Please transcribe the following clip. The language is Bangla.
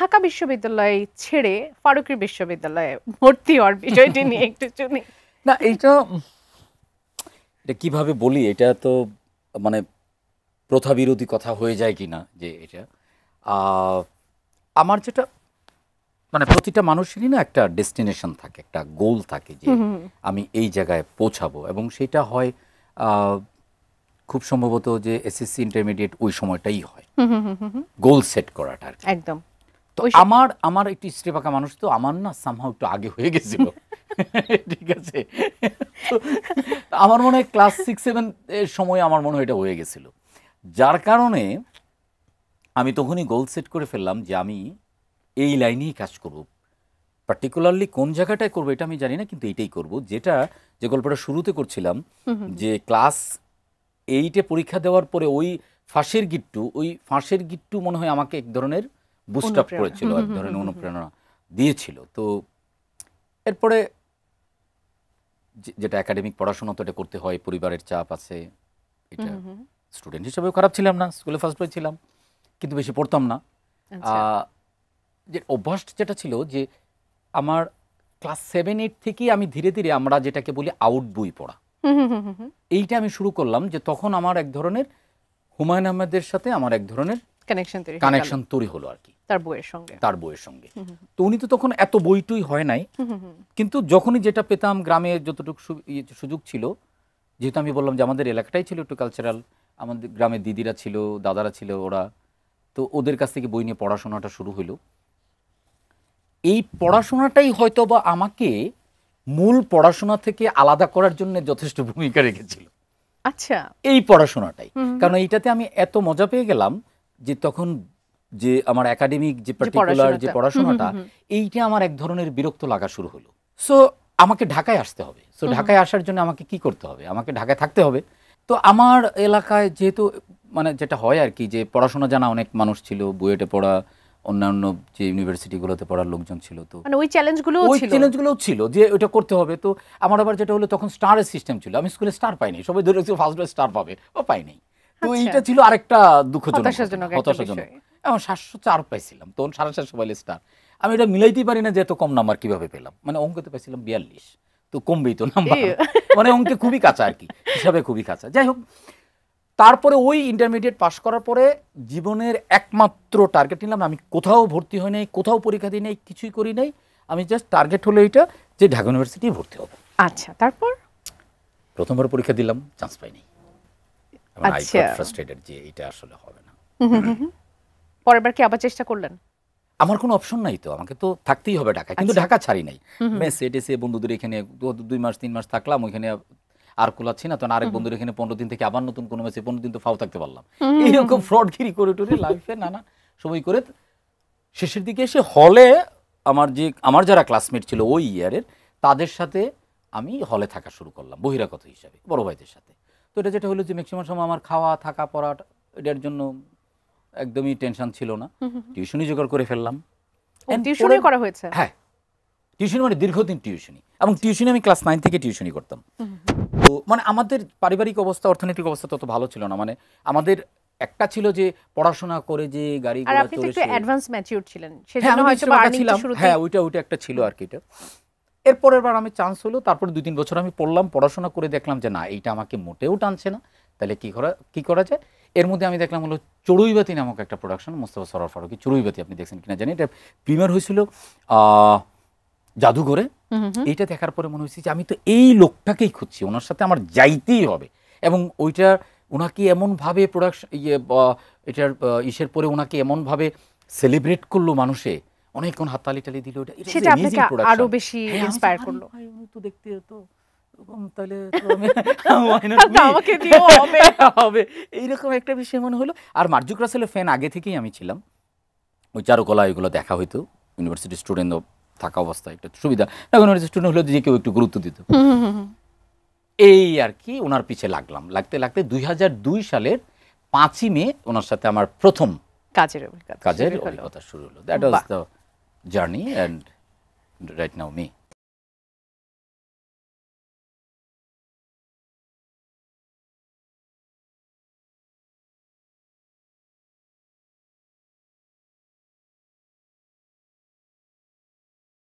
ঢাকা বিশ্ববিদ্যালয় ছেড়ে ফারুকি বিশ্ববিদ্যালয়ে ভর্তি হওয়ার বিষয়টি নিয়ে একটু শুনি। না এটা কিভাবে বলি, এটা তো মানে প্রথা বিরোধী কথা হয়ে যায় কিনা যে এটা আমার যেটা মানে প্রতিটা মানুষেরই না একটা ডেস্টিনেশন থাকে, একটা গোল থাকে যে আমি এই জায়গায় পৌঁছাবো, এবং সেটা হয় খুব সম্ভবত যে এসএসসি ইন্টারমিডিয়েট ওই সময়টাই হয় গোল সেট করাটা আর কি। একদম। তো আমার একটু স্ত্রীপাকা মানুষ, তো আমার না সামহাও একটু আগে হয়ে গেছিল ঠিক আছে। তো আমার মনে হয় ক্লাস 6-7 এর সময় আমার মনে হয় এটা হয়ে গেছিল, যার কারণে আমি তখনই গোল সেট করে ফেললাম যে আমি এই লাইনেই কাজ করব। পার্টিকুলারলি কোন জায়গাটায় করবো এটা আমি জানি না, কিন্তু এইটাই করব। যেটা যে গল্পটা শুরুতে করছিলাম যে ক্লাস 8-এ পরীক্ষা দেওয়ার পরে ওই ফাঁসের গিট্টু মনে হয় আমাকে এক ধরনের বুস্ট আপ করেছিল, এক ধরনের অনুপ্রেরণা দিয়েছিল। তো এরপরে যেটা একাডেমিক পড়াশোনা তো এটা করতে হয়, পরিবারের চাপ আছে, এটা স্টুডেন্ট হিসেবেও খারাপ ছিলাম না, স্কুলে ফার্স্ট হয়েছিলাম কিন্তু বেশি পড়তাম না। যে অভ্যাস যেটা ছিল যে আমার ক্লাস 7-8 থেকেই আমি ধীরে ধীরে আমরা যেটাকে বলি আউট বই পড়া, এইটা আমি শুরু করলাম। যে তখন আমার এক ধরনের হুমায়ুন আহমেদের সাথে আমার এক ধরনের কানেকশন তৈরি হলো আর কি, তার বইয়ের সঙ্গে। তো উনি তো তখন এত বইটুই হয় নাই, কিন্তু যখনই যেটা পেতাম গ্রামে যতটুকু সুযোগ ছিল, যেহেতু আমি বললাম যে আমাদের এলাকাটাই ছিল একটু কালচারাল, আমাদের গ্রামের দিদিরা ছিল, দাদারা ছিল, ওরা তো ওদের কাছ থেকে বই নিয়ে পড়াশোনাটা শুরু হলো। এই পড়াশোনাটাই হয়তো বা আমাকে মূল পড়াশোনা থেকে আলাদা করার জন্য যথেষ্ট ভূমিকা রেখেছিল। আচ্ছা, এই পড়াশোনাটাই, কারণ এইটাতে আমি এত মজা পেয়ে গেলাম যে তখন যে আমার একাডেমিক যে পার্টিকুলার যে পড়াশোনাটা, এইটা আমার এক ধরনের বিরক্ত লাগা শুরু হলো। সো আমাকে ঢাকায় আসতে হবে। সো ঢাকায় আসার জন্য আমাকে কি করতে হবে, আমাকে ঢাকায় থাকতে হবে। তো আমার এলাকায় যেহেতু মানে যেটা হয় আর কি, যে পড়াশোনা জানা অনেক মানুষ ছিল, বুয়েটে পড়া, অন্যান্য যে ইউনিভার্সিটিগুলোতে পড়ার লোকজন ছিল, তো মানে ওই চ্যালেঞ্জগুলোও ছিল যে ওটা করতে হবে। তো আমার আবার যেটা হলো তখন স্টারের সিস্টেম ছিল, আমি স্কুলে স্টার পাইনি, সবাই ধরে রেখেছিল ফার্স্ট স্টার পাবে, ও পাইনি। তো এইটা ছিল আরেকটা দুঃখজনক, হতাশাজনক। এবং 704 পাইছিলাম, তখন 750 পাইলে স্টার। আমি এটা মিলাইতেই পারি না যে এত কম নাম্বার কিভাবে পেলাম, মানে অঙ্কতে পাইছিলাম 42, তো কমবেই তো নাম্বার, মানে অঙ্কে খুবই কাঁচা আর কি, হিসাবে খুবই কাঁচা। যাই হোক, তারপরে ওই ইন্টারমিডিয়েট পাস করার পরে জীবনের একমাত্র টার্গেট নিলাম, আমি কোথাও ভর্তি হই নাই, কোথাও পরীক্ষা দিই নাই, কিছুই করি নাই, আমি জাস্ট টার্গেট হলো এইটা যে ঢাকা ইউনিভার্সিটি ভর্তি হব। আচ্ছা, তারপর প্রথমবার পরীক্ষা দিলাম, চান্স পাইনি। আই গট ফ্রাস্ট্রেটেড যে এটা আসলে হবে না। পরের বার কি আবার চেষ্টা করলেন? আমার কোনো অপশন নাই, তো আমাকে তো থাকতেই হবে ঢাকায়, কিন্তু ঢাকা ছাড়ি নাই। মেসে টেসে বন্ধুদের এখানে 2 মাস 3 মাস থাকলাম, ওইখানে আর কুলাচ্ছি না, তখন আরেক বন্ধুর এখানে 15 দিন থেকে আবার নতুন কোনো মেসে 15 দিন তো ফাও থাকতে পারলাম। এইরকম ফ্রডগিরি করে টুরে লাইফে নানা সময় করে শেষের দিকে এসে হলে আমার যারা ক্লাসমেট ছিল ওই ইয়ারের, তাদের সাথে আমি হলে থাকা শুরু করলাম বহিরাগত হিসাবে, বড় ভাইদের সাথে। তো এটা যেটা হলো যে ম্যাক্সিমাম সময় আমার খাওয়া থাকা পড়া এটার জন্য একদমই টেনশন ছিল না, টিউশনি জোগাড় করে ফেললাম। টিউশনি করা হয়েছে? হ্যাঁ, টিউশনি মানে দীর্ঘদিন টিউশনি, এবং টিউশনি আমি ক্লাস 9 থেকে টিউশনি করতাম। তো মানে আমাদের পারিবারিক অবস্থা, অর্থনৈতিক অবস্থা তত ভালো ছিল না, মানে আমাদের একটা ছিল যে পড়াশোনা করে যে গাড়ি ঘোড়া চড়ে, একটু অ্যাডভান্স ম্যাচিউর ছিলেন, সেজন্য হয়তো আর্নিং শুরুতে, হ্যাঁ ওইটা একটা ছিল আর কি। এটা এরপরের বার আমি চান্স হলো, তারপর 2-3 বছর আমি পড়লাম, পড়াশোনা করে দেখলাম যে না, এইটা আমাকে মোটেও টানছে না, তাহলে কি করা যায়। এর মধ্যে আমি দেখলাম হলো চড়ুইবাতি নামক একটা প্রোডাকশন, মোস্তফা সরোয়ার ফারুকী চড়ুইবাতি, আপনি দেখছেন কিনা জানি, এটা প্রিমিয়ার হয়েছিল জাদুঘরে। এইটা দেখার পরে মনে হয়েছে যে আমি তো এই লোকটাকেই খুঁজছি, ওনার সাথে আমার যাইতেই হবে। এবং ওইটা ওনাকে এমনভাবে প্রোডাকশন এটার ইসের পরে ওনাকে এমনভাবে সেলিব্রেট করলো মানুষে, অনেকক্ষণ হাততালি টালি দিল, সেটা আপনাকে আরো বেশি ইন্সপায়ার করলো। তো দেখতে তো তাহলে হবে এইরকম একটা বিষয় মনে হলো। আর মার্জুক রাসেলের ফ্যান আগে থেকেই আমি ছিলাম, ওই চারুকলা এগুলো দেখা হইতো, ইউনিভার্সিটি স্টুডেন্ট থাকা অবস্থায় একটা সুবিধা, এখন স্টুডেন্ট হলে যে কেউ একটু গুরুত্ব দিত, এই আর কি। ওনার পিছে লাগতে লাগতে 2002 সালের 5ই মে ওনার সাথে আমার প্রথম কাজের অভিজ্ঞতা শুরু হলো। That was the journey, and right now me.